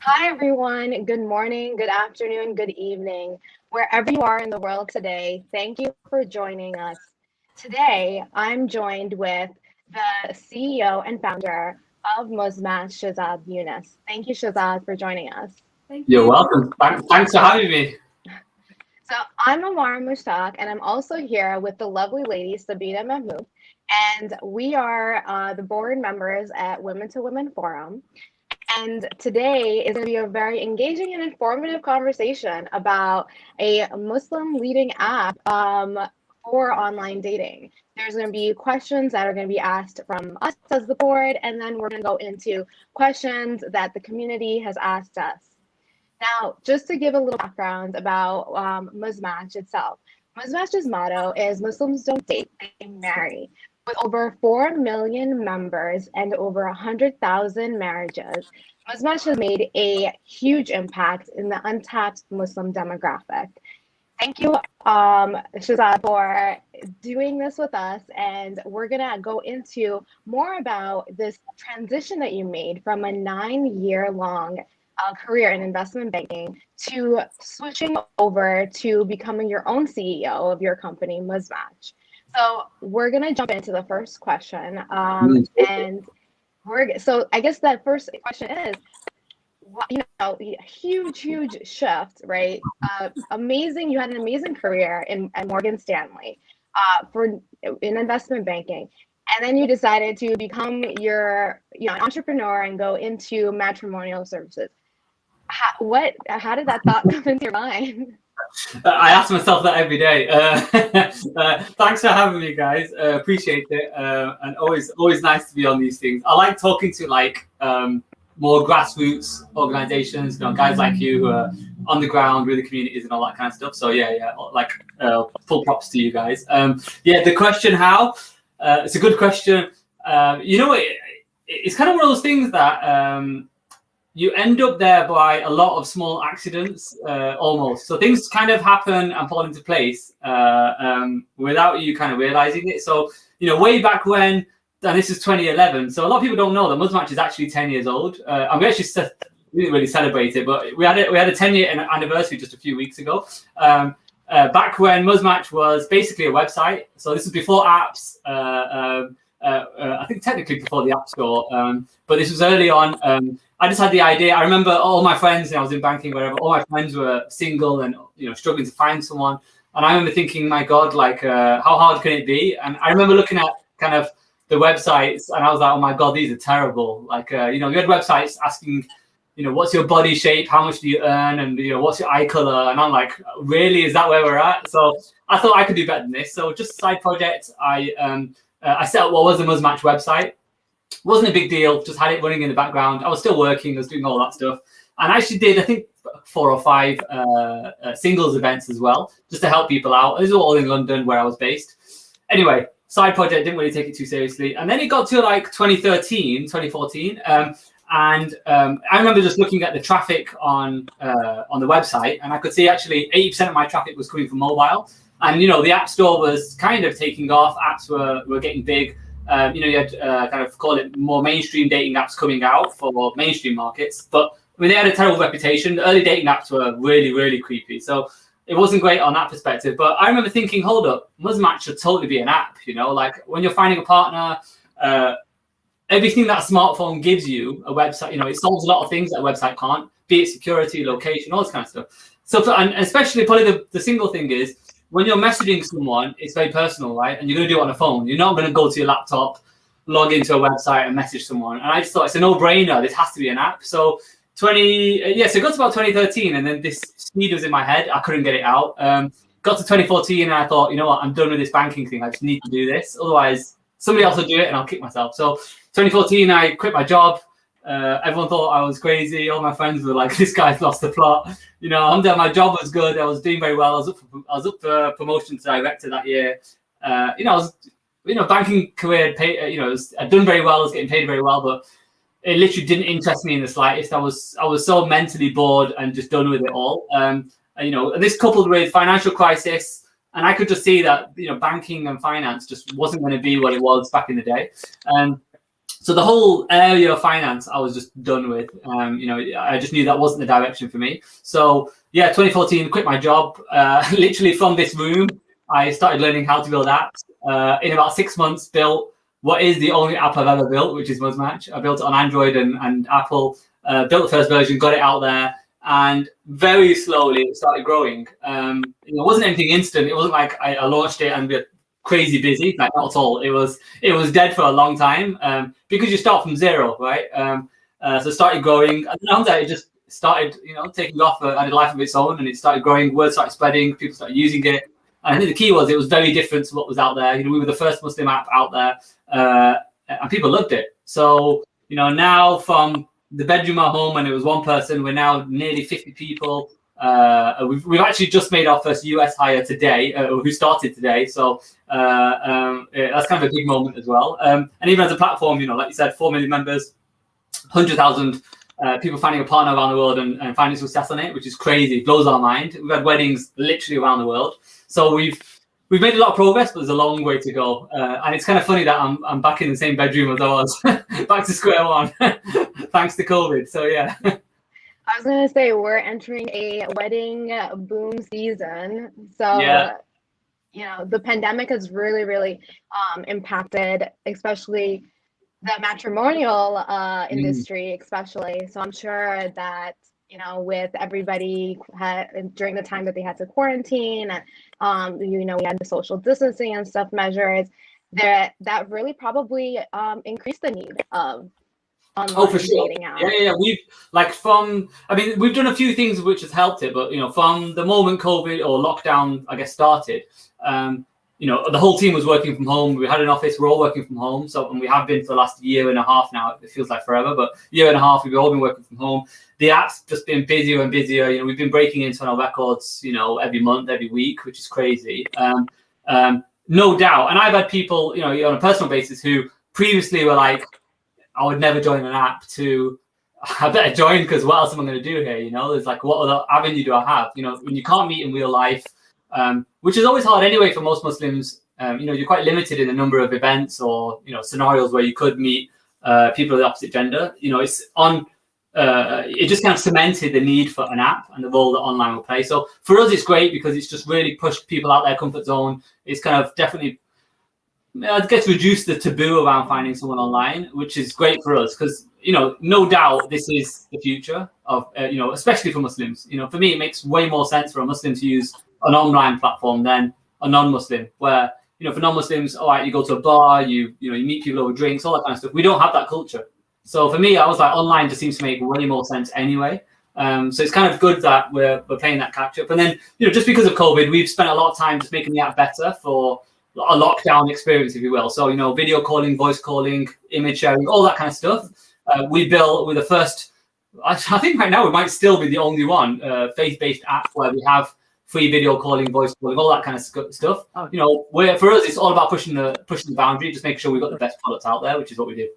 Hi, everyone. Good morning, good afternoon, good evening. Wherever you are in the world today, thank you for joining us. Today, I'm joined with the CEO and founder of muzmatch, Shahzad Yunus. Thank you, Shahzad, for joining us. Thank You're you. welcome. Thanks for having me. So, I'm Amar Mushtaq, and I'm also here with the lovely lady, Sabina Mahmood. And we are the board members at Women to Women Forum. And today is going to be a very engaging and informative conversation about a Muslim leading app for online dating. There's going to be questions that are going to be asked from us as the board, and then we're going to go into questions that the community has asked us. Now, just to give a little background about muzmatch itself, muzmatch's motto is Muslims don't date, they marry. With over 4 million members and over 100,000 marriages, muzmatch has made a huge impact in the untapped Muslim demographic. Thank you, Shahzad, for doing this with us. And we're going to go into more about this transition that you made from a 9-year long career in investment banking to switching over to becoming your own CEO of your company, muzmatch. So we're going to jump into the first question. And so I guess that first question is, huge shift, right? Amazing. You had an amazing career at Morgan Stanley in investment banking. And then you decided to become an entrepreneur and go into matrimonial services. How did that thought come into your mind? I ask myself that every day. Thanks for having me, guys. Appreciate it. And always nice to be on these things. I like talking to more grassroots organizations, guys like you who are on the ground with the communities and all that kind of stuff. So yeah, full props to you guys. The question how? It's a good question. It's kind of one of those things that you end up there by a lot of small accidents, almost. So things kind of happen and fall into place without you kind of realizing it. So, way back when, and this is 2011. So a lot of people don't know that muzmatch is actually 10 years old. And we actually didn't really celebrate it, but we had a 10-year anniversary just a few weeks ago. Back when muzmatch was basically a website. So this was before apps. I think technically before the App Store, but this was early on. I just had the idea. I remember all my friends, I was in banking, wherever, all my friends were single and struggling to find someone. And I remember thinking, my God, how hard can it be? And I remember looking at kind of the websites, and I was like, oh my God, these are terrible. You had websites asking, what's your body shape? How much do you earn? And what's your eye color? And I'm like, really, is that where we're at? So I thought I could do better than this. So just a side project, I set up what was the muzmatch website. Wasn't a big deal, just had it running in the background. I was still working, I was doing all that stuff. And I actually did, I think, 4 or 5 singles events as well, just to help people out. This was all in London where I was based. Anyway, side project, didn't really take it too seriously. And then it got to 2014. And I remember just looking at the traffic on the website, and I could see actually 80% of my traffic was coming from mobile. And, the App Store was kind of taking off. Apps were getting big. You had kind of call it more mainstream dating apps coming out for mainstream markets. But they had a terrible reputation. The early dating apps were really, really creepy. So it wasn't great on that perspective. But I remember thinking, hold up, muzmatch should totally be an app. When you're finding a partner, everything that a smartphone gives you, a website, it solves a lot of things that a website can't, be it security, location, all this kind of stuff. So, and especially probably the single thing is, when you're messaging someone, it's very personal, right? And you're going to do it on a phone. You're not going to go to your laptop, log into a website and message someone. And I just thought it's a no-brainer. This has to be an app. So so it got to about 2013, and then this speed was in my head. I couldn't get it out. Got to 2014, and I thought, you know what? I'm done with this banking thing. I just need to do this. Otherwise, somebody else will do it, and I'll kick myself. So 2014, I quit my job. Everyone thought I was crazy. All my friends were like, "This guy's lost the plot." My job was good. I was doing very well. I was up for promotion to director that year. I was, banking career. I'd done very well. I was getting paid very well, but it literally didn't interest me in the slightest. I was so mentally bored and just done with it all. And this coupled with financial crisis, and I could just see that banking and finance just wasn't going to be what it was back in the day. So the whole area of finance, I was just done with. I just knew that wasn't the direction for me. So yeah, 2014, quit my job. Literally from this room, I started learning how to build apps. In about 6 months, built what is the only app I've ever built, which is muzmatch. I built it on Android and Apple. Built the first version, got it out there, and very slowly it started growing. It wasn't anything instant. It wasn't like I launched it and we're crazy busy. Like, not at all. It was dead for a long time because you start from zero, right? So it started growing, and then it just started, taking off, had a life of its own, and it started growing. Word started spreading. People started using it. And I think the key was it was very different to what was out there. We were the first Muslim app out there, and people loved it. So now from the bedroom at home, and it was one person, we're now nearly 50 people. We've actually just made our first US hire today, who started today. So that's kind of a big moment as well. And even as a platform, like you said, 4 million members, 100,000 people finding a partner around the world and finding success on it, which is crazy. It blows our mind. We've had weddings literally around the world. So we've made a lot of progress, but there's a long way to go. And it's kind of funny that I'm back in the same bedroom as I was, back to square one, thanks to COVID. So yeah. I was gonna say we're entering a wedding boom season. So yeah. The pandemic has really, really impacted, especially the matrimonial industry, especially. So I'm sure that with everybody during the time that they had to quarantine, and we had the social distancing and stuff measures, that really probably increased the need of online for sure. dating apps. Yeah. We've done a few things which has helped it, but from the moment COVID or lockdown, I guess, started, the whole team was working from home. We had an office. We're all working from home. And we have been for the last year and a half now. It feels like forever, but year and a half, we've all been working from home. The app's just been busier and busier. We've been breaking internal records, every month, every week, which is crazy. No doubt. And I've had people, on a personal basis who previously were like, I would never join an app, to I better join because what else am I going to do here? There's like, what other avenue do I have? When you can't meet in real life, which is always hard anyway for most Muslims. You're quite limited in the number of events or scenarios where you could meet people of the opposite gender. It just kind of cemented the need for an app and the role that online will play. So for us, it's great because it's just really pushed people out their comfort zone. It's kind of definitely, I guess, reduced the taboo around finding someone online, which is great for us because no doubt this is the future of especially for Muslims. For me, it makes way more sense for a Muslim to use an online platform than a non-Muslim, where for non-Muslims, all right, you go to a bar, you meet people over drinks, all that kind of stuff. We don't have that culture. So for me, I was like, online just seems to make way more sense anyway. So it's kind of good that we're playing that catch up. And then just because of COVID, we've spent a lot of time just making the app better for a lockdown experience, if you will. So video calling, voice calling, image sharing, all that kind of stuff. We built with the first. I think right now we might still be the only one faith-based app where we have free video calling, voice calling, all that kind of stuff. Oh. Where for us it's all about pushing the boundary, just make sure we've got the best products out there, which is what we do.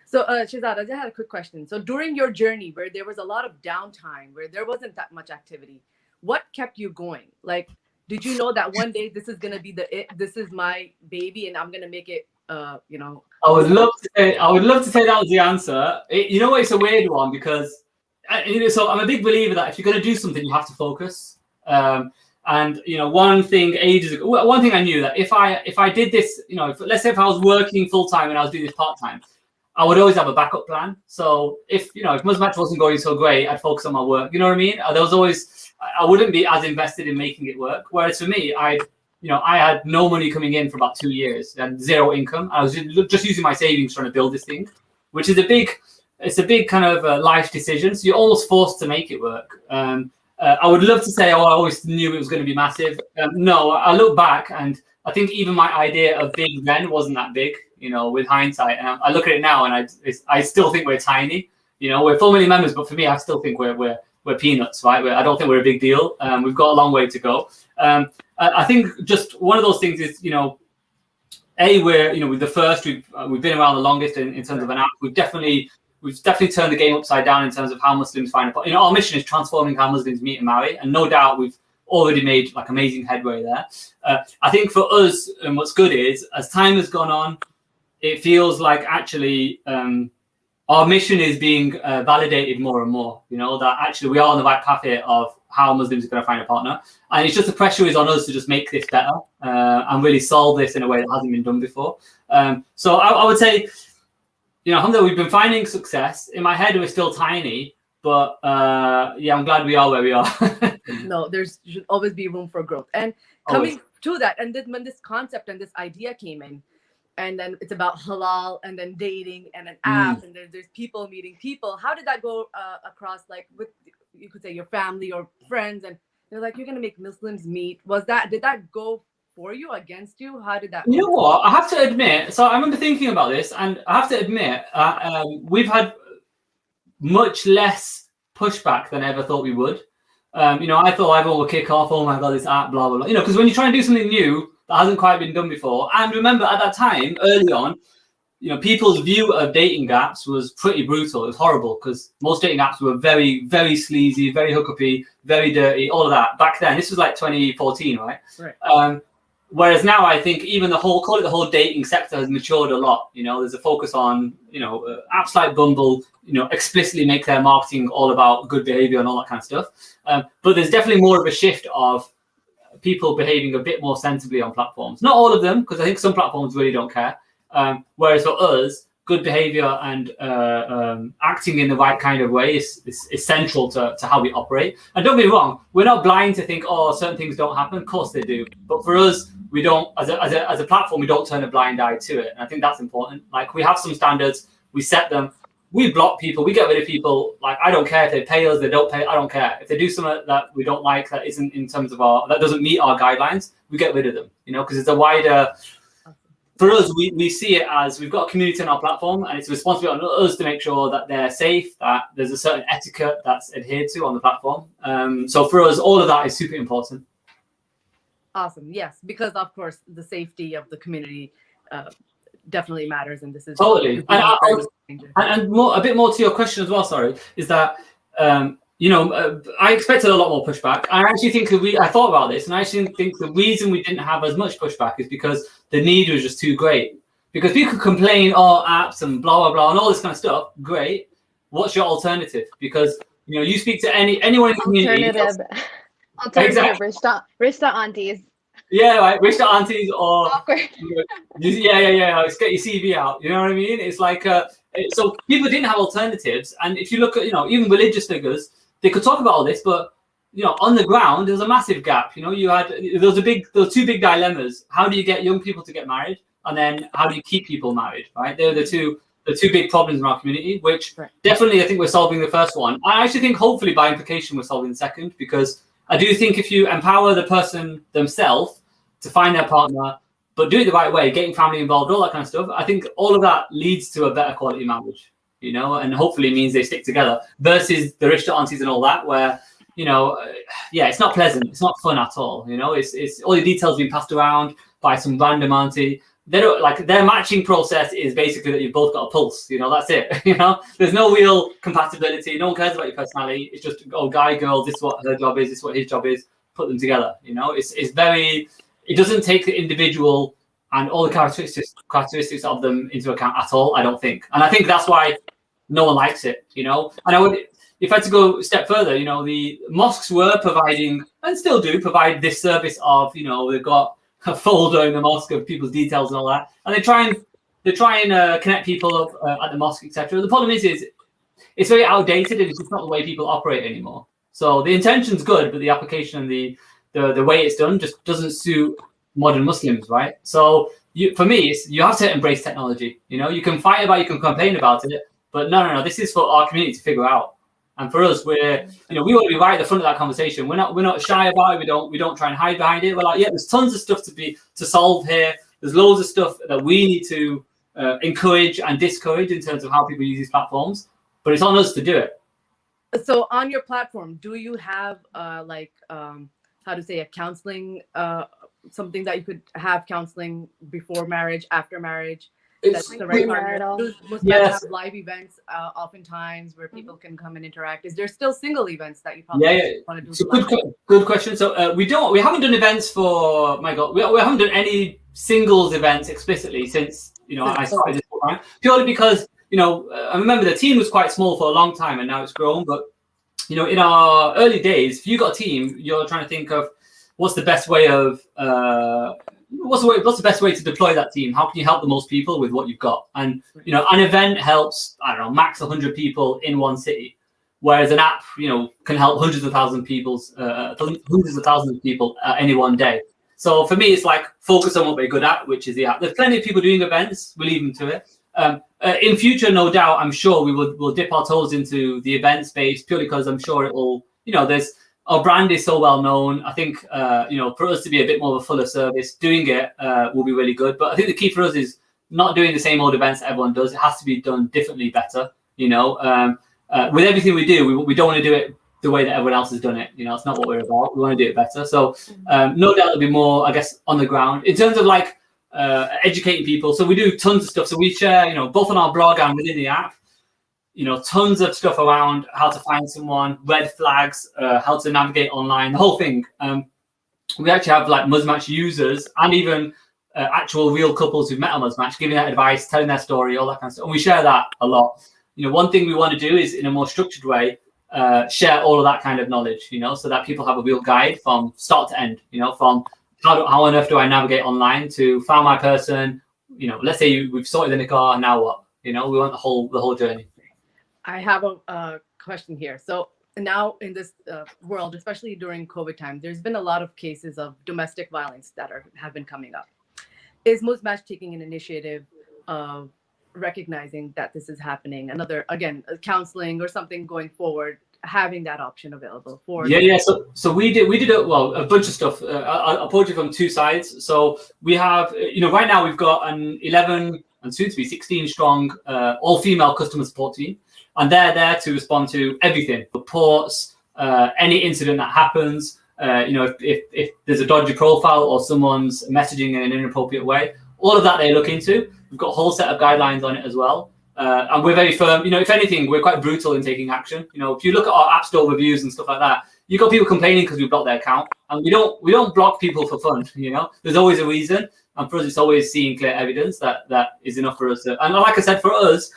So Shahzad, I just had a quick question. So during your journey where there was a lot of downtime, where there wasn't that much activity, what kept you going? Like, did you know that one day this is gonna be this is my baby and I'm gonna make it I would love to say that was the answer. It's a weird one because so I'm a big believer that if you're going to do something, you have to focus. And one thing ages ago, one thing I knew that if I did this, let's say if I was working full time and I was doing this part time, I would always have a backup plan. So if muzmatch wasn't going so great, I'd focus on my work. You know what I mean? There was always, I wouldn't be as invested in making it work. Whereas for me, I had no money coming in for about 2 years and zero income. I was just using my savings trying to build this thing, which is a big kind of life decision. So you're almost forced to make it work. I would love to say, I always knew it was going to be massive. No, I look back and I think even my idea of big then wasn't that big, with hindsight. And I look at it now and I still think we're tiny. We're 4 million members, but for me, I still think we're peanuts, right? I don't think we're a big deal. We've got a long way to go. I think just one of those things is, we're the first. We've been around the longest in terms of an app. We've definitely turned the game upside down in terms of how Muslims find it. Our mission is transforming how Muslims meet and marry, and no doubt we've already made amazing headway there. I think for us, and what's good is as time has gone on, it feels like actually our mission is being validated more and more. That actually we are on the right path here of how Muslims are going to find a partner, and it's just the pressure is on us to just make this better and really solve this in a way that hasn't been done before. So I would say, alhamdulillah, we've been finding success. In my head, we're still tiny, but I'm glad we are where we are. No, should always be room for growth. And coming to that, and then when this concept and this idea came in, and then it's about halal, and then dating, and an app, and there's people meeting people. How did that go across, like with, you could say, your family or friends, and they're like, you're gonna make Muslims meet? Did that go for you, against you? How did that go? You know what? I have to admit, so I remember thinking about this, and I have to admit, we've had much less pushback than I ever thought we would. I thought everyone would kick off, oh my God, this app, blah, blah, blah. Because when you try and do something new that hasn't quite been done before, and remember at that time, early on, people's view of dating apps was pretty brutal. It was horrible because most dating apps were very, very sleazy, very hookup-y, very dirty, all of that. Back then, this was like 2014, right? Right. Whereas now, I think even the whole dating sector has matured a lot. There's a focus on, apps like Bumble, explicitly make their marketing all about good behavior and all that kind of stuff. But there's definitely more of a shift of people behaving a bit more sensibly on platforms. Not all of them, because I think some platforms really don't care. Whereas for us, good behavior and acting in the right kind of way is central to how we operate. And don't get me wrong, we're not blind to think, oh, certain things don't happen. Of course they do. But for us, we don't, as a platform, we don't turn a blind eye to it. And I think that's important. Like, we have some standards, we set them, we block people, we get rid of people. Like, I don't care if they pay us, they don't pay, I don't care. If they do something that we don't like, that isn't in terms of that doesn't meet our guidelines, we get rid of them, because it's a wider, for us, we see it as we've got a community on our platform, and it's a responsibility on us to make sure that they're safe, that there's a certain etiquette that's adhered to on the platform. So for us, all of that is super important. Awesome. Yes, because of course the safety of the community definitely matters, and this is totally. And a bit more to your question as well. Sorry, is that I expected a lot more pushback. I actually think I thought about this, and I actually think the reason we didn't have as much pushback is because the need was just too great. Because people could complain, oh, apps and blah blah blah and all this kind of stuff. Great. What's your alternative? Because you speak to anyone in the community. Alternative Rishta aunties. Yeah, right. Rishta aunties or yeah. Let's get your CV out. You know what I mean? It's like so people didn't have alternatives, and if you look at even religious figures, they could talk about all this, but on the ground there's a massive gap. There were two big dilemmas. How do you get young people to get married, and then how do you keep people married? Right? They're the two big problems in our community. Which definitely I think we're solving the first one. I actually think hopefully by implication we're solving the second, because I do think if you empower the person themselves to find their partner, but do it the right way, getting family involved, all that kind of stuff, I think all of that leads to a better quality marriage, and hopefully means they stick together, versus the Rishta aunties and all that, where, it's not pleasant, it's not fun at all, it's all the details being passed around by some random auntie. They don't, like, their matching process is basically that you've both got a pulse, that's it, there's no real compatibility, no one cares about your personality, it's just, oh, guy, girl, this is what her job is, this is what his job is, put them together, it's very, it doesn't take the individual and all the characteristics of them into account at all, I don't think. And I think that's why no one likes it, And I would, if I had to go a step further, the mosques were providing, and still do provide, this service of, they've got a folder in the mosque of people's details and all that, and they try and connect people up at the mosque, etc. The problem is it's very outdated, and it's just not the way people operate anymore. So the intention's good, but the application and the way it's done just doesn't suit modern Muslims, right? So for me, you have to embrace technology. You can fight about it, you can complain about it, but no, this is for our community to figure out. And for us, we want to be right at the front of that conversation. We're not shy about it. We don't try and hide behind it. We're like, yeah, there's tons of stuff to solve here. There's loads of stuff that we need to encourage and discourage in terms of how people use these platforms. But it's on us to do it. So on your platform, do you have how to say, a counseling, something that you could have counseling before marriage, after marriage? That's the right partner. Yes. Have live events oftentimes where people can come and interact. Is there still single events that you probably want to do? So good question. So we haven't done events for, my God, we haven't done any singles events explicitly since I started this program purely because, I remember the team was quite small for a long time and now it's grown. But, in our early days, if you got a team, you're trying to think of what's the best way of, what's the best way to deploy that team? How can you help the most people with what you've got? And, an event helps, I don't know, max 100 people in one city. Whereas an app, can help hundreds of thousands of people at any one day. So for me, it's like focus on what we're good at, which is the app. There's plenty of people doing events. We leave them to it. In future, no doubt, I'm sure we'll dip our toes into the event space purely because I'm sure it will. Our brand is so well known. I think for us to be a bit more of a fuller service, doing it will be really good. But I think the key for us is not doing the same old events that everyone does. It has to be done differently, better. With everything we do, we don't want to do it the way that everyone else has done it. It's not what we're about. We want to do it better. So no doubt there'll be more, I guess, on the ground in terms of like educating people. So we do tons of stuff. So we share, both on our blog and within the app, tons of stuff around how to find someone, red flags, how to navigate online, the whole thing. We actually have like muzmatch users and even actual real couples who've met on muzmatch giving that advice, telling their story, all that kind of stuff. And we share that a lot. One thing we want to do is in a more structured way, share all of that kind of knowledge, so that people have a real guide from start to end, from how on earth do I navigate online to found my person, let's say we've sorted in the car, and now what? We want the whole journey. I have a question here. So now in this world, especially during COVID time, there's been a lot of cases of domestic violence that have been coming up. Is muzmatch taking an initiative of recognizing that this is happening? Another, again, counseling or something going forward, having that option available for so we did a bunch of stuff. I'll approach it from two sides. So we have right now we've got an 11 and soon to be 16 strong all-female customer support team, and they're there to respond to everything, reports, any incident that happens, if there's a dodgy profile or someone's messaging in an inappropriate way, all of that they look into. We've got a whole set of guidelines on it as well. And we're very firm. If anything, we're quite brutal in taking action. If you look at our app store reviews and stuff like that, you've got people complaining because we blocked their account. And we don't block people for fun, There's always a reason. And for us, it's always seeing clear evidence that is enough for us. And like I said, for us,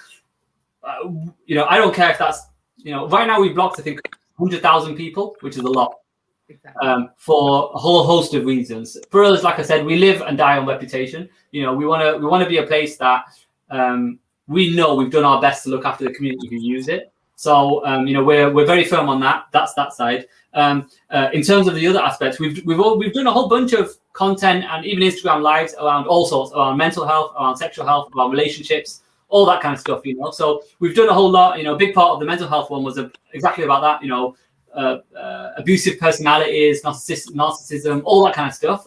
I don't care if that's, right now we blocked, I think, 100,000 people, which is a lot. Exactly. For a whole host of reasons. For us, like I said, we live and die on reputation. We want to be a place that we know we've done our best to look after the community who use it. So we're very firm on that. That's that side. In terms of the other aspects, we've done a whole bunch of content and even Instagram lives around all sorts, around mental health, around sexual health, around relationships, all that kind of stuff. So we've done a whole lot. A big part of the mental health one was exactly about that. Abusive personalities, narcissism, all that kind of stuff.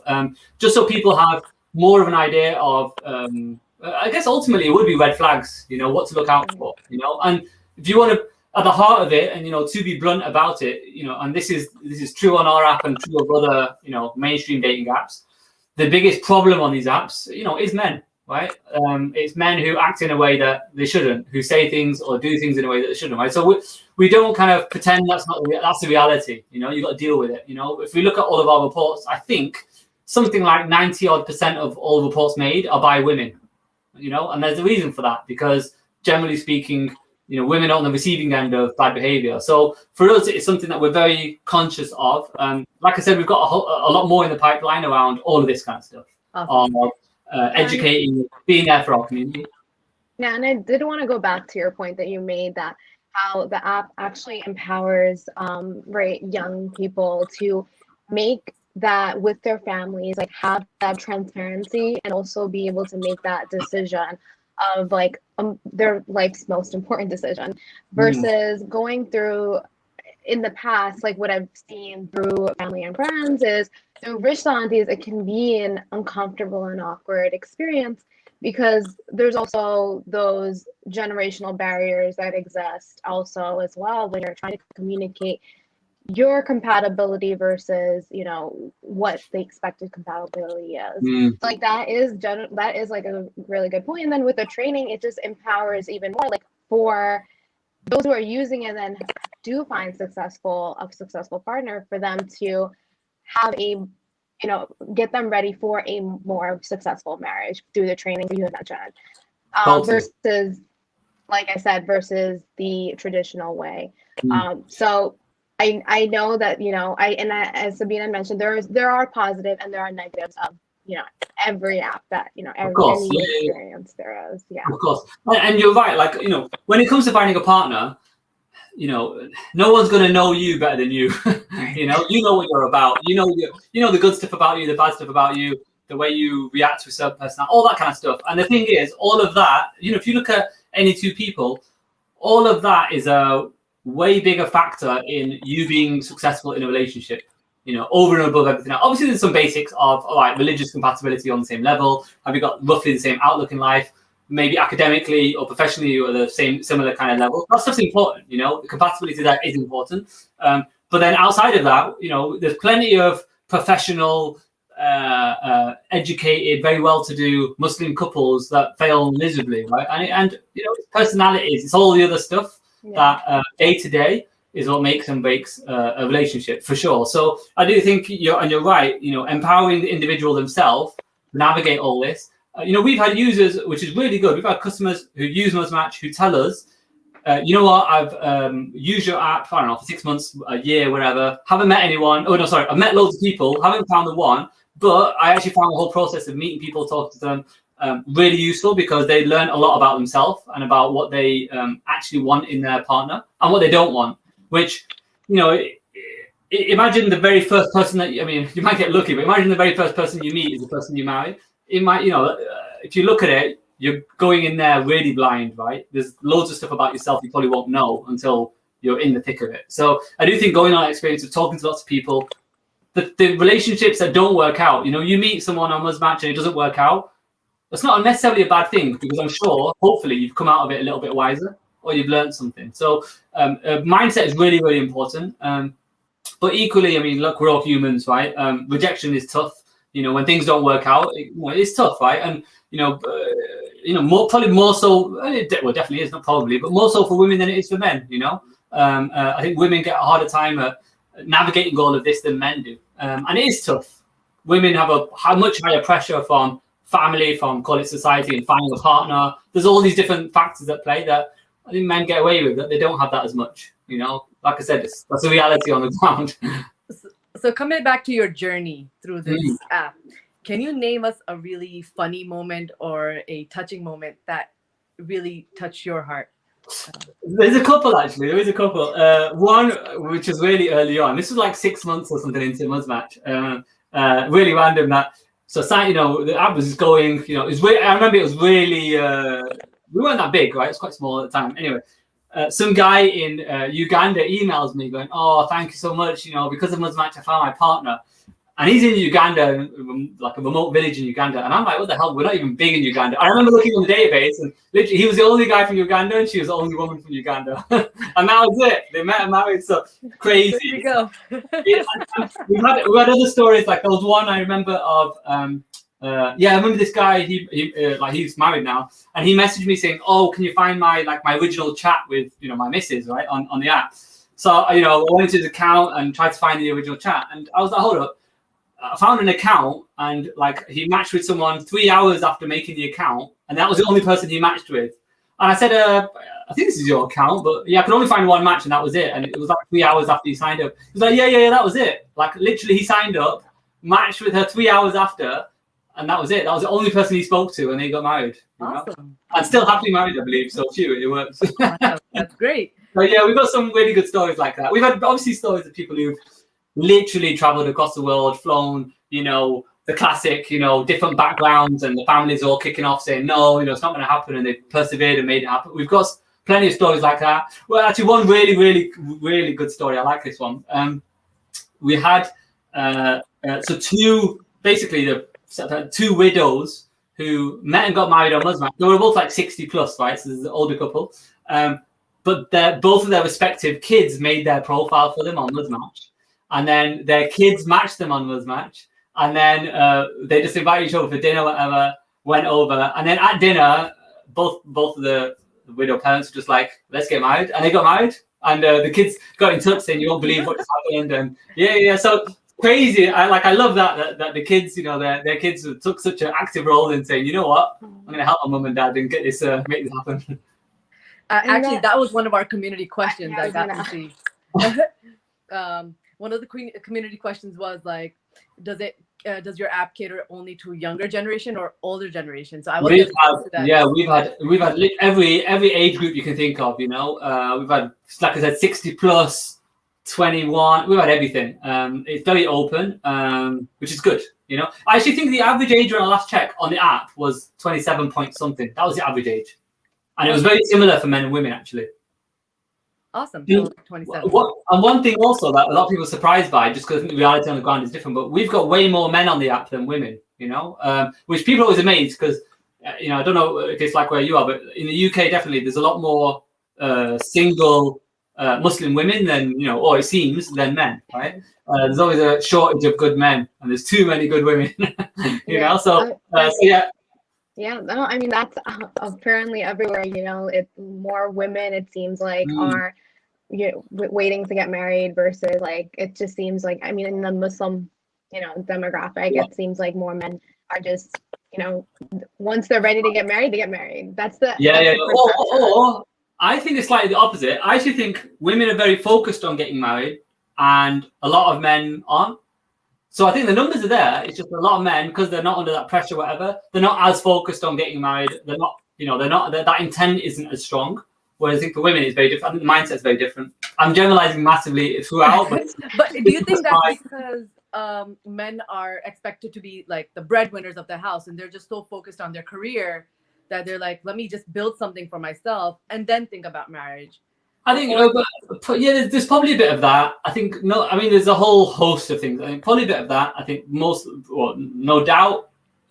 Just so people have more of an idea of, I guess ultimately it would be red flags, what to look out for, and if you want to, at the heart of it, and to be blunt about it, and this is true on our app and true of other, mainstream dating apps. The biggest problem on these apps, is men, right? It's men who act in a way that they shouldn't, who say things or do things in a way that they shouldn't, right? So we don't kind of pretend that's the reality. You got to deal with it. If we look at all of our reports, I think something like 90% of all reports made are by women. And there's a reason for that, because generally speaking, women are on the receiving end of bad behavior. So for us, it's something that we're very conscious of. Like I said, we've got a lot more in the pipeline around all of this kind of stuff. Awesome. Educating, being there for our community. Yeah, and I did want to go back to your point that you made, that how the app actually empowers young people to make that with their families, like have that transparency and also be able to make that decision of like their life's most important decision versus going through in the past, like what I've seen through family and friends is through rich aunties, it can be an uncomfortable and awkward experience because there's also those generational barriers that exist also as well when you're trying to communicate your compatibility versus what the expected compatibility is. Like that is like a really good point. And then with the training, it just empowers even more, like for those who are using it and do find a successful partner, for them to have a get them ready for a more successful marriage through the training that you had mentioned, Totally. versus, like I said, versus the traditional way. Mm. So I know that, as Sabina mentioned, there are positive and there are negatives of, every app that, Of course. any Yeah, yeah, experience there is. Yeah. yeah. Of course. And you're right. Like, when it comes to finding a partner, no one's going to know you better than you. You know what you're about. You know the good stuff about you, the bad stuff about you, the way you react to a certain person, all that kind of stuff. And the thing is, all of that, if you look at any two people, all of that is a way bigger factor in you being successful in a relationship. Over and above everything else. Obviously, there's some basics of, all right, religious compatibility on the same level. Have you got roughly the same outlook in life? Maybe academically or professionally or the similar kind of level. That stuff's important. The compatibility that is important. But then outside of that, there's plenty of professional, educated, very well-to-do Muslim couples that fail miserably, right? And personalities, it's all the other stuff that day to day is what makes and breaks a relationship, for sure. So I do think you're right. Empowering the individual themselves to navigate all this. We've had users, which is really good. We've had customers who use muzmatch who tell us, you know what, I've used your app, I don't know, for 6 months, a year, whatever. Haven't met anyone. Oh, no, sorry. I've met loads of people. Haven't found the one. But I actually found the whole process of meeting people, talking to them, really useful because they learn a lot about themselves and about what they actually want in their partner and what they don't want. Which, imagine the very first person that, you might get lucky, but imagine the very first person you meet is the person you marry. It might, if you look at it, you're going in there really blind, right? There's loads of stuff about yourself you probably won't know until you're in the thick of it. So I do think going on that experience of talking to lots of people, the relationships that don't work out, you meet someone on muzmatch and it doesn't work out, that's not necessarily a bad thing because I'm sure, hopefully, you've come out of it a little bit wiser or you've learned something. So mindset is really, really important. But equally, look, we're all humans, right? Rejection is tough. When things don't work out, it's tough, right? And probably more so. Well, definitely is, not probably, but more so for women than it is for men. I think women get a harder time at navigating all of this than men do, and it is tough. Women have a much higher pressure from family, from, call it, society, and finding a partner. There's all these different factors at play that I think men get away with, that they don't have that as much. Like I said, that's a reality on the ground. So coming back to your journey through this app, can you name us a really funny moment or a touching moment that really touched your heart? There's a couple, actually. There is a couple. One, which was really early on. This was like 6 months or something into muzmatch. Really random that. So, the app was going, it was really, I remember it was really, we weren't that big, right? It's quite small at the time. Anyway, some guy in Uganda emails me going, oh, thank you so much. Because of muzmatch, I found my partner. And he's in Uganda, like a remote village in Uganda. And I'm like, what the hell? We're not even big in Uganda. I remember looking on the database and literally he was the only guy from Uganda and she was the only woman from Uganda. And that was it. They met and married. So crazy. There you go. we had other stories. Like there was one I remember of, I remember this guy, he's married now. And he messaged me saying, oh, can you find my original chat with, my missus, right, on the app. So, I went into his account and tried to find the original chat. And I was like, hold up. I found an account and he matched with someone 3 hours after making the account, and that was the only person he matched with. And I said, I think this is your account, but yeah, I could only find one match and that was it. And it was like 3 hours after he signed up. He was like, yeah, that was it. Like literally he signed up, matched with her 3 hours after, and that was it. That was the only person he spoke to, and they got married. Awesome. And still happily married, I believe. So it works. Wow, that's great. But yeah, we've got some really good stories like that. We've had obviously stories of people who've literally traveled across the world, flown, the classic, different backgrounds, and the families all kicking off saying, no, it's not going to happen. And they persevered and made it happen. We've got plenty of stories like that. Well, actually, one really, really, really good story. I like this one. We had, two widows who met and got married on muzmatch. They were both like 60 plus, right? So there's an older couple. But both of their respective kids made their profile for them on muzmatch. And then their kids matched them on muzmatch. And then they just invited each other for dinner, whatever, went over. And then at dinner, both of the widow parents were just like, let's get married. And they got married. And the kids got in touch saying, you won't believe what just happened. And yeah. So crazy. I love that the kids, their kids took such an active role in saying, you know what, I'm going to help my mum and dad and get this, make this happen. Actually, that was one of our community questions. I I was got gonna to see. One of the community questions was like, does your app cater only to younger generation or older generation? So I will get to that. Yeah, we've had every age group you can think of. We've had, like I said, 60 plus, 21. We've had everything. It's very open, which is good. I actually think the average age on our last check on the app was 27 point something. That was the average age, and it was very similar for men and women actually. Awesome. So 27. And one thing also that a lot of people are surprised by, just because the reality on the ground is different, but we've got way more men on the app than women, which people are always amazed because, I don't know if it's like where you are, but in the UK, definitely there's a lot more single Muslim women than, or it seems, than men, right? There's always a shortage of good men and there's too many good women, so yeah. Yeah, no, I mean, that's apparently everywhere, it's more women, it seems like, are waiting to get married versus like, it just seems like, I mean, in the Muslim, demographic, it seems like more men are just, once they're ready to get married, they get married. That's the Or I think it's slightly the opposite. I actually think women are very focused on getting married and a lot of men aren't. So I think the numbers are there. It's just a lot of men, because they're not under that pressure, whatever, they're not as focused on getting married. They're not, that intent isn't as strong. Whereas I think for women, it's very different. I think the mindset's very different. I'm generalizing massively throughout. But do you think that's because men are expected to be like the breadwinners of the house and they're just so focused on their career that they're like, let me just build something for myself and then think about marriage? I think, there's probably a bit of that. I think, there's a whole host of things. I think probably a bit of that. I think no doubt,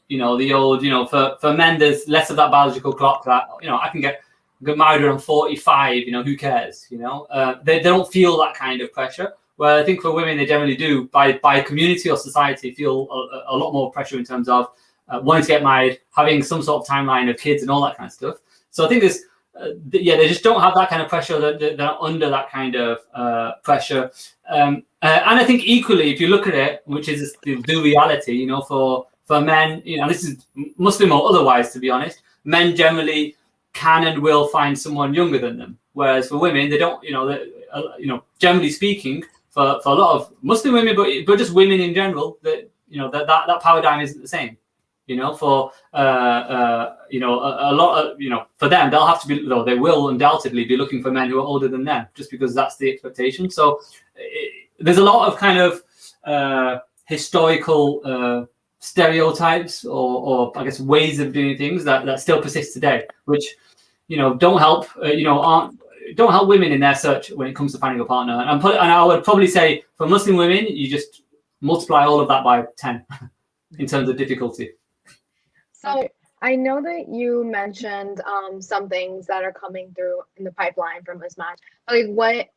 the old, for men, there's less of that biological clock that, I can get married around 45, who cares, they don't feel that kind of pressure. Where I think for women, they generally do, by community or society, feel a lot more pressure in terms of wanting to get married, having some sort of timeline of kids and all that kind of stuff. So I think there's, they just don't have that kind of pressure. They're not under that kind of pressure. And I think equally, if you look at it, which is the reality, for men, this is Muslim or otherwise, to be honest, men generally can and will find someone younger than them. Whereas for women, they don't, generally speaking, for a lot of Muslim women, but just women in general, that that paradigm isn't the same. For a lot of, for them, they'll have to be, though they will undoubtedly be looking for men who are older than them, just because that's the expectation. So there's a lot of kind of historical stereotypes or I guess ways of doing things that still persist today, which don't help don't help women in their search when it comes to finding a partner. And I would probably say for Muslim women, you just multiply all of that by 10 in terms of difficulty. So I know that you mentioned some things that are coming through in the pipeline from muzmatch. Like what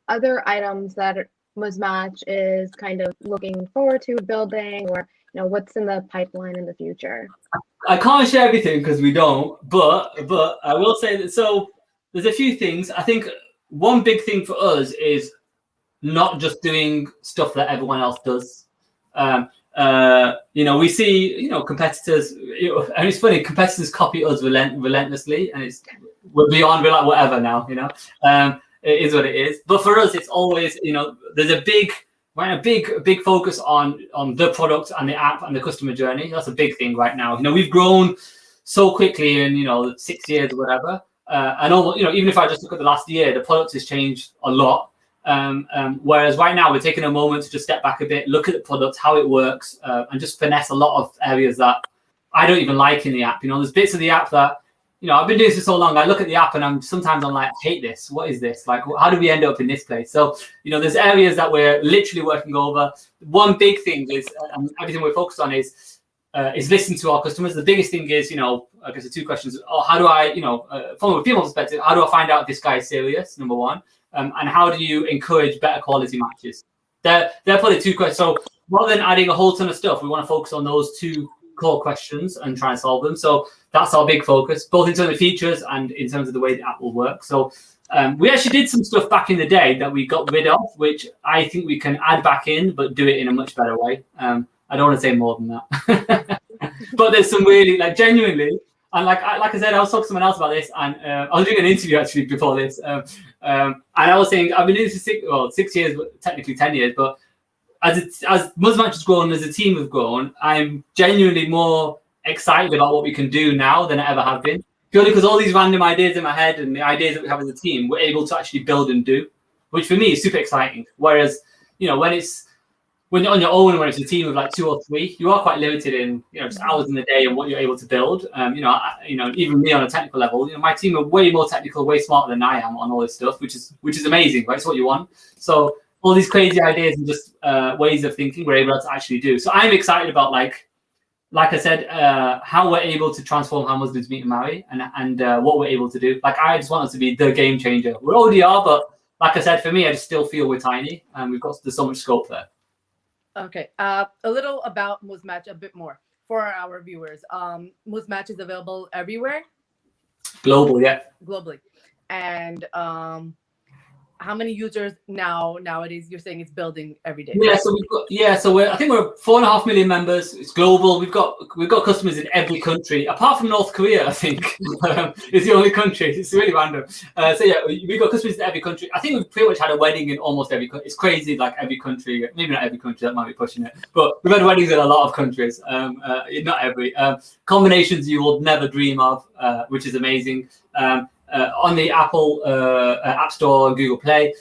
other items that muzmatch is kind of looking forward to building, or what's in the pipeline in the future? I can't share everything because we don't, but I will say that. So there's a few things. I think one big thing for us is not just doing stuff that everyone else does. We see, competitors, and it's funny, competitors copy us relentlessly, and we're beyond, we're like, whatever now, it is what it is. But for us, it's always, there's a big focus on the product and the app and the customer journey. That's a big thing right now. We've grown so quickly in, 6 years or whatever. And almost, even if I just look at the last year, the product has changed a lot. Whereas right now we're taking a moment to just step back a bit, look at the product, how it works, and just finesse a lot of areas that I don't even like in the app. There's bits of the app that, I've been doing this for so long. I look at the app and I'm like, I hate this. What is this? Like, how did we end up in this place? So, there's areas that we're literally working over. One big thing is, everything we're focused on is listen to our customers. The biggest thing is, I guess the two questions. How do I, from a female perspective, how do I find out if this guy is serious? Number one. And how do you encourage better quality matches? They're probably two questions. So rather than adding a whole ton of stuff, we want to focus on those two core questions and try and solve them. So that's our big focus, both in terms of features and in terms of the way the app will work. So We actually did some stuff back in the day that we got rid of, which I think we can add back in, but do it in a much better way. I don't want to say more than that. But there's some really, like, genuinely, and like I said, I was talking to someone else about this, and I was doing an interview actually before this, and I was saying I've been doing this for 6 years, but technically 10 years. But as muzmatch has grown, as a team have grown, I'm genuinely more excited about what we can do now than I ever have been. Purely because all these random ideas in my head and the ideas that we have as a team, we're able to actually build and do, which for me is super exciting. Whereas, you know, when you're on your own, when it's a team of like 2 or 3, you are quite limited in, you know, just hours in the day and what you're able to build. You know, even me on a technical level, you know, my team are way more technical, way smarter than I am on all this stuff, which is amazing, right? It's what you want. So all these crazy ideas and just ways of thinking, we're able to actually do. So I'm excited about like I said, how we're able to transform how Muslims meet and marry, and what we're able to do. Like, I just want us to be the game changer. We already are, but like I said, for me, I just still feel we're tiny, and there's so much scope there. Okay, a little about muzmatch, a bit more for our viewers. Muzmatch is available everywhere. Global, yeah. Globally, and how many users nowadays? You're saying it's building every day. Yeah, so I think we're 4.5 million members. It's global. We've got customers in every country apart from North Korea. I think it's the only country. It's really random. So yeah, we've got customers in every country. I think we've pretty much had a wedding in almost every country. It's crazy, like every country. Maybe not every country. That might be pushing it, but we've had weddings in a lot of countries. Not every. Combinations you would never dream of, which is amazing. On the Apple App Store and Google Play.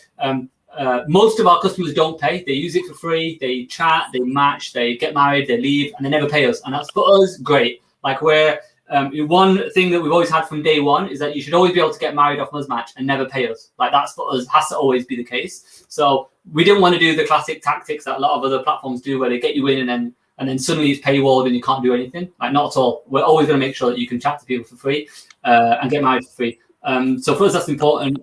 Most of our customers don't pay. They use it for free. They chat, they match, they get married, they leave, and they never pay us. And that's, for us, great. Like, one thing that we've always had from day one is that you should always be able to get married off muzmatch and never pay us. Like, that's, for us, has to always be the case. So we didn't want to do the classic tactics that a lot of other platforms do, where they get you in and then suddenly it's paywalled and you can't do anything. Like, not at all. We're always going to make sure that you can chat to people for free and get married for free. So for us, that's important.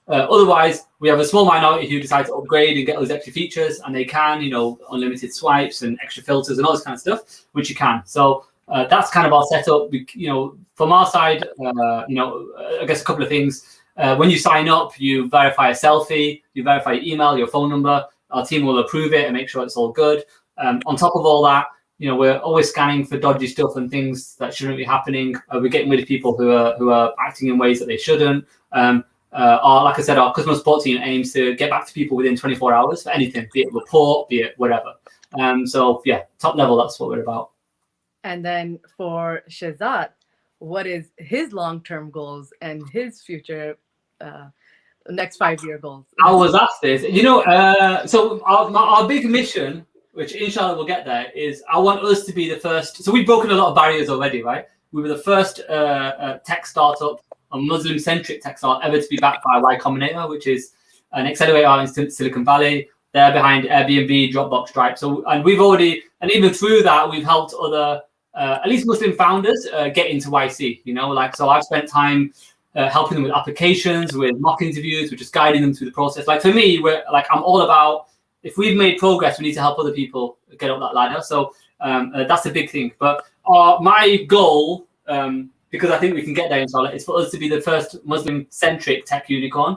Otherwise, we have a small minority who decide to upgrade and get those extra features, and they can, you know, unlimited swipes and extra filters and all this kind of stuff, which you can. So that's kind of our setup. You know, from our side, you know, I guess a couple of things. When you sign up, you verify a selfie, you verify your email, your phone number. Our team will approve it and make sure it's all good. On top of all that, you know, we're always scanning for dodgy stuff and things that shouldn't be happening. We're getting rid of people who are acting in ways that they shouldn't. Like I said, our customer support team aims to get back to people within 24 hours for anything, be it report, be it whatever. So yeah, top level, that's what we're about. And then for Shahzad, what is his long-term goals and his future next 5-year goals? I was asked this, you know, so our big mission, which inshallah we'll get there, is I want us to be the first. So we've broken a lot of barriers already, right? We were the first tech startup, a Muslim-centric tech startup ever to be backed by Y Combinator, which is an accelerator in Silicon Valley. They're behind Airbnb, Dropbox, Stripe. So, and we've already, and even through that, we've helped other, at least Muslim founders get into YC, you know, like, so I've spent time helping them with applications, with mock interviews, with just guiding them through the process. Like, for me, I'm all about, if we've made progress, we need to help other people get up that ladder. So that's a big thing. But my goal, because I think we can get there, inshallah, is for us to be the first Muslim-centric tech unicorn.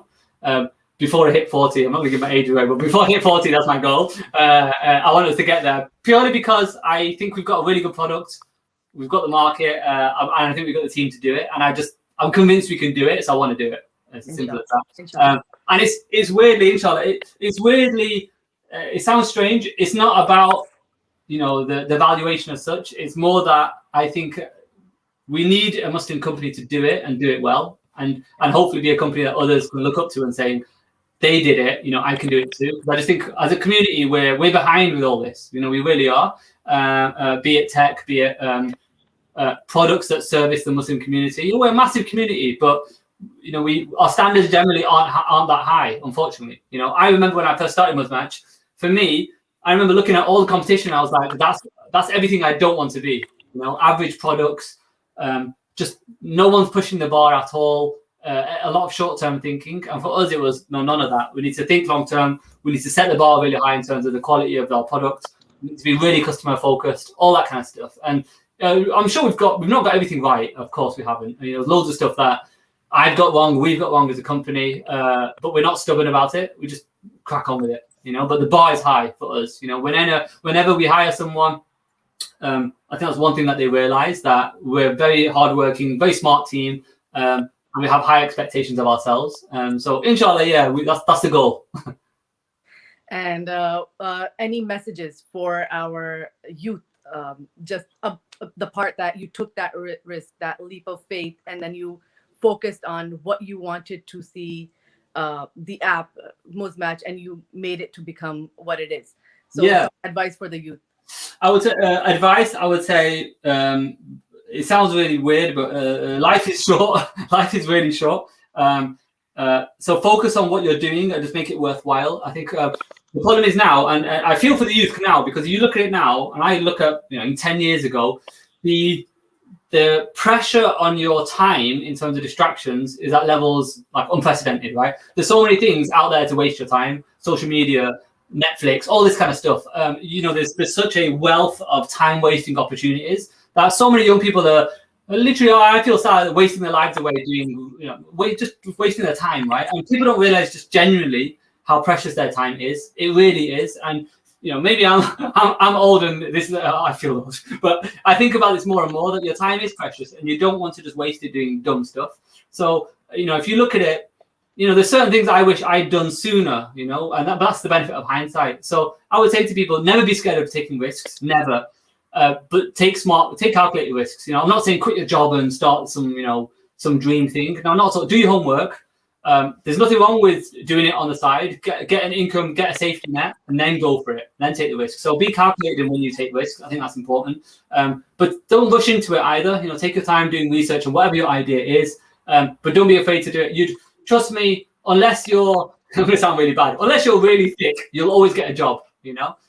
Before I hit 40, I'm not going to give my age away, but before I hit 40, that's my goal. I want us to get there, purely because I think we've got a really good product. We've got the market, and I think we've got the team to do it. And I'm convinced we can do it, so I want to do it. It's as simple as that. And it's weirdly, inshallah, it's weirdly, it sounds strange. It's not about, you know, the valuation as such. It's more that I think we need a Muslim company to do it and do it well, and hopefully be a company that others can look up to and say, they did it, you know, I can do it too. Because I just think as a community, we're behind with all this. You know, we really are. Be it tech, be it products that service the Muslim community. You know, we're a massive community, but you know, our standards generally aren't that high, unfortunately. You know, I remember when I first started muzmatch. For me, I remember looking at all the competition. I was like, that's everything I don't want to be. You know, average products, just no one's pushing the bar at all. A lot of short-term thinking, and for us, it was none of that. We need to think long-term. We need to set the bar really high in terms of the quality of our product. We need to be really customer-focused, all that kind of stuff. And I'm sure we've not got everything right. Of course, we haven't. You know, there's loads of stuff that I've got wrong, we've got wrong as a company, but we're not stubborn about it. We just crack on with it, but the bar is high for us. Whenever we hire someone, I think that's one thing that they realize, that we're a very hardworking, very smart team, and we have high expectations of ourselves. So inshallah, that's the goal. And any messages for our youth? Just the part that you took that risk, that leap of faith, and then you focused on what you wanted to see, the app muzmatch, and you made it to become what it is. So some advice for the youth. I would say it sounds really weird, but life is short. Life is really short. So focus on what you're doing and just make it worthwhile. I think the problem is now, and I feel for the youth now, because you look at it now, and I look at 10 years ago, the pressure on your time in terms of distractions is at levels like unprecedented, right? There's so many things out there to waste your time: social media, Netflix, all this kind of stuff. There's such a wealth of time wasting opportunities that so many young people are literally, I feel sad, wasting their lives away doing, just wasting their time, right? And people don't realize just genuinely how precious their time is. It really is. And maybe I'm old and this I feel old, but I think about this more and more, that your time is precious and you don't want to just waste it doing dumb stuff. So if you look at it, there's certain things I wish I'd done sooner, and that's the benefit of hindsight. So I would say to people, never be scared of taking risks, never. But take calculated risks. I'm not saying quit your job and start some dream thing. No, I'm not saying do your homework. There's nothing wrong with doing it on the side. Get an income, get a safety net, and then go for it. Then take the risk. So be calculated when you take risks. I think that's important. But don't rush into it either. Take your time doing research on whatever your idea is. But don't be afraid to do it. Trust me, unless you're I'm going to sound really bad. Unless you're really thick, you'll always get a job.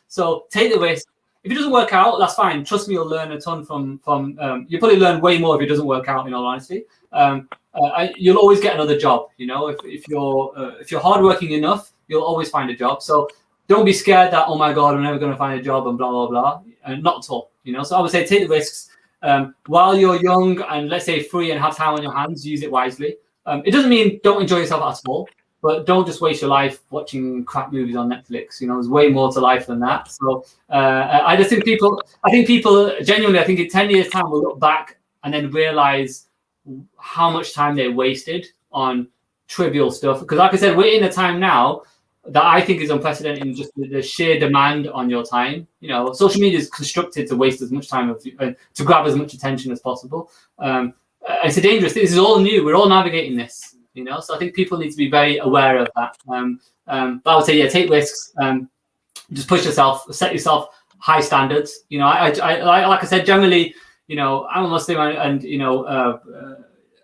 So take the risk. If it doesn't work out, that's fine. Trust me, you'll learn a ton from. You'll probably learn way more if it doesn't work out. In all honesty, you'll always get another job. If you're hardworking enough, you'll always find a job. So don't be scared that, oh my God, I'm never going to find a job and blah blah blah. Not at all. So I would say take the risks while you're young and, let's say, free and have time on your hands. Use it wisely. It doesn't mean don't enjoy yourself at all. But don't just waste your life watching crap movies on Netflix. There's way more to life than that. So I think people genuinely, I think in 10 years' time, will look back and then realize how much time they wasted on trivial stuff. Because like I said, we're in a time now that I think is unprecedented in just the sheer demand on your time. Social media is constructed to waste as much time, to grab as much attention as possible. It's a dangerous thing. This is all new. We're all navigating this. So I think people need to be very aware of that. But I would say, take risks. Just push yourself, set yourself high standards. I like I said, generally, I'm a Muslim, and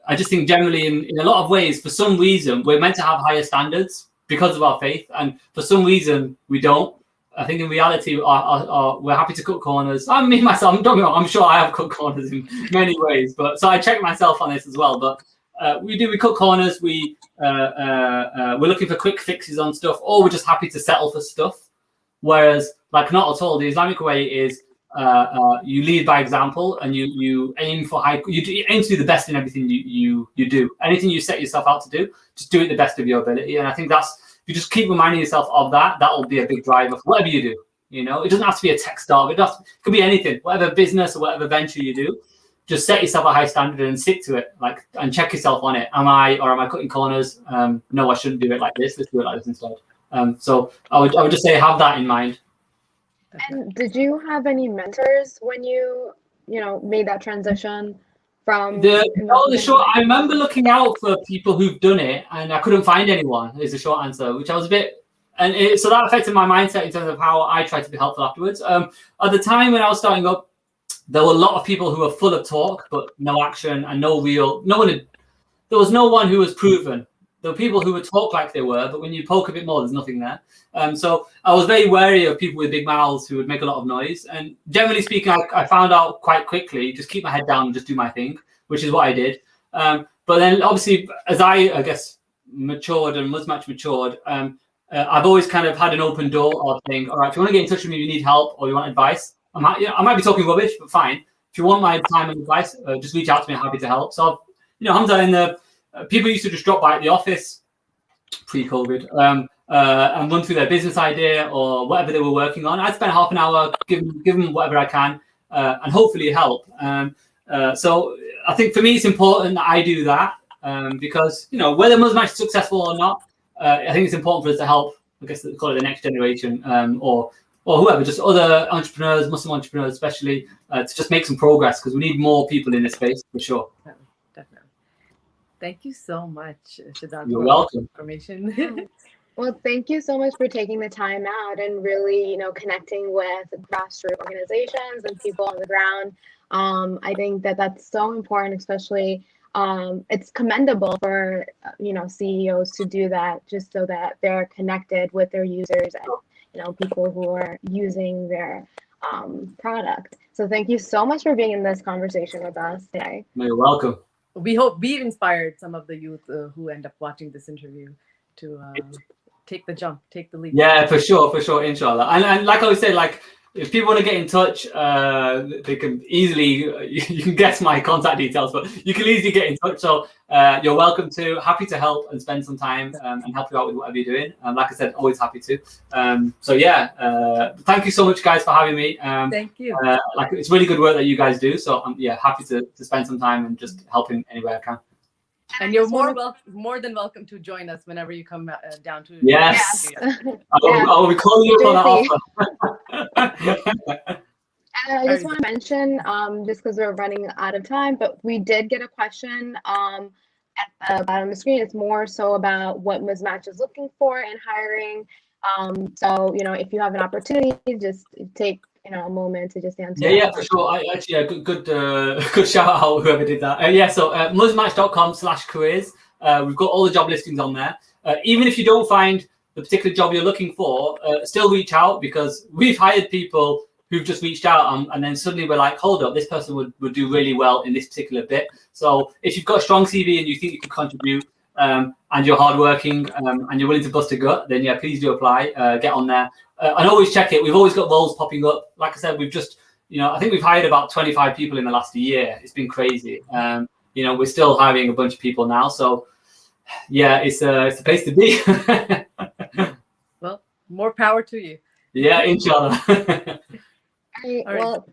I just think generally in a lot of ways, for some reason, we're meant to have higher standards because of our faith, and for some reason we don't. I think in reality, we're happy to cut corners. I mean, myself, don't get me wrong, I'm sure I have cut corners in many ways, but so I check myself on this as well. But we cut corners. We're looking for quick fixes on stuff, or we're just happy to settle for stuff. Whereas, not at all. The Islamic way is you lead by example, and you aim for you aim to do the best in everything you do. Anything you set yourself out to do, just do it the best of your ability. And I think if you just keep reminding yourself of that, will be a big driver for whatever you do. It doesn't have to be a tech startup. It could be anything, whatever business or whatever venture you do. Just set yourself a high standard and stick to it, and check yourself on it. Am I cutting corners? No, I shouldn't do it like this. Let's do it like this instead. So I would just say have that in mind. And did you have any mentors when you made that transition from the short? I remember looking out for people who've done it, and I couldn't find anyone. Is the short answer, which I was a bit, so that affected my mindset in terms of how I tried to be helpful afterwards. At the time when I was starting up, there were a lot of people who were full of talk, but no action and there was no one who was proven. There were people who would talk like they were, but when you poke a bit more, there's nothing there. So I was very wary of people with big mouths who would make a lot of noise. And generally speaking, I found out quite quickly, just keep my head down and just do my thing, which is what I did. But then obviously, as I guess, matured and muzmatch matured, I've always kind of had an open door of saying, all right, if you want to get in touch with me, you need help or you want advice, I might be talking rubbish, but fine. If you want my time and advice, just reach out to me. I'm happy to help. So, Hamza, people used to just drop by at the office pre-COVID and run through their business idea or whatever they were working on. I'd spend half an hour, give them whatever I can, and hopefully help. So I think for me, it's important that I do that because, you know, whether muzmatch is successful or not, I think it's important for us to help, I guess they call it the next generation, or whoever, just other entrepreneurs, Muslim entrepreneurs especially, to just make some progress, because we need more people in this space for sure. Definitely. Thank you so much, Shahzad. You're welcome. Information. Well, thank you so much for taking the time out and really, you know, connecting with grassroots organizations and people on the ground. I think that that's so important, especially it's commendable for, you know, CEOs to do that just so that they're connected with their users and, you know, people who are using their product. So thank you so much for being in this conversation with us today. You're welcome. We hope we've inspired some of the youth who end up watching this interview to take the jump, take the leap. Yeah, for sure, inshallah. And like I always say, like, if people want to get in touch, they can easily, you can guess my contact details, but you can easily get in touch. So you're welcome to, happy to help and spend some time and help you out with whatever you're doing. Like I said, always happy to. So yeah, thank you so much, guys, for having me. Thank you. Like, it's really good work that you guys do. So I'm happy to spend some time and just help in any way I can. And you're more than welcome to join us whenever you come down to. Yes. I will be calling you for that offer. And I just want to mention, just because we're running out of time, but we did get a question at the bottom of the screen. It's more so about what muzmatch is looking for in hiring. So, you know, if you have an opportunity, just take, you know, a moment to just answer. Yeah, for sure. Good shout out whoever did that. So muzmatch.com/careers. We've got all the job listings on there. Even if you don't find the particular job you're looking for, still reach out, because we've hired people who've just reached out and then suddenly we're like, hold up, this person would do really well in this particular bit. So if you've got a strong CV and you think you can contribute, and you're hardworking, and you're willing to bust a gut, then yeah, please do apply. Get on there. And always check it. We've always got roles popping up. Like I said, we've just, you know, I think we've hired about 25 people in the last year. It's been crazy. You know, we're still hiring a bunch of people now. So yeah, it's the place to be. Well, more power to you. Yeah, inshallah. All right. Well,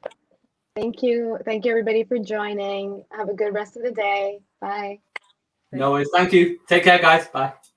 thank you everybody for joining. Have a good rest of the day. Bye. No worries. Thank you. Take care, guys. Bye.